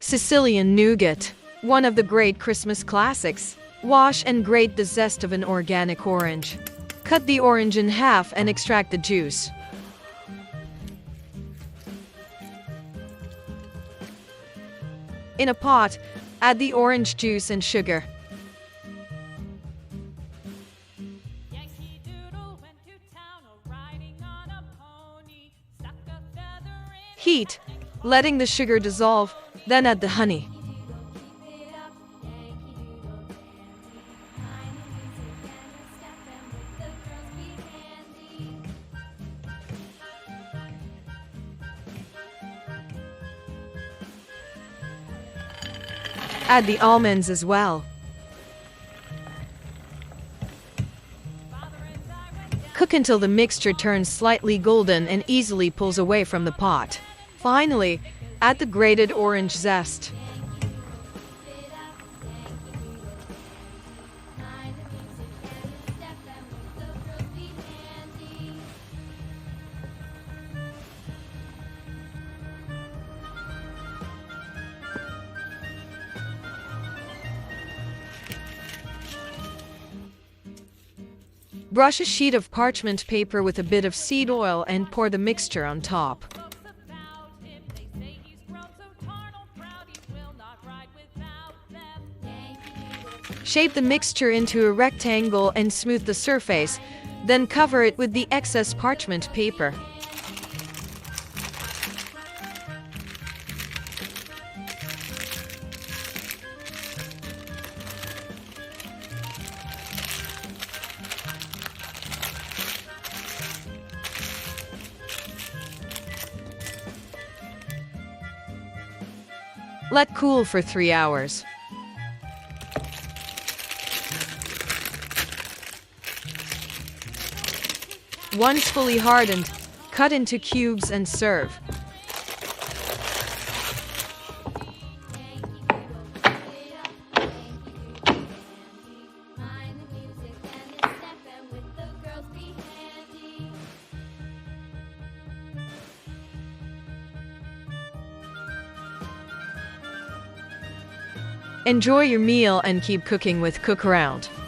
Sicilian Nougat, one of the great Christmas classics. Wash and grate the zest of an organic orange. Cut the orange in half and extract the juice. In a pot, add the orange juice and sugar. Heat, letting the sugar dissolve, then add the honey. Add the almonds as well. Cook until the mixture turns slightly golden and easily pulls away from the pot. Finally, add the grated orange zest. Brush a sheet of parchment paper with a bit of seed oil and pour the mixture on top. Shape the mixture into a rectangle and smooth the surface, then cover it with the excess parchment paper. Let cool for 3 hours. Once fully hardened, cut into cubes and serve. Enjoy your meal and keep cooking with Cookaround.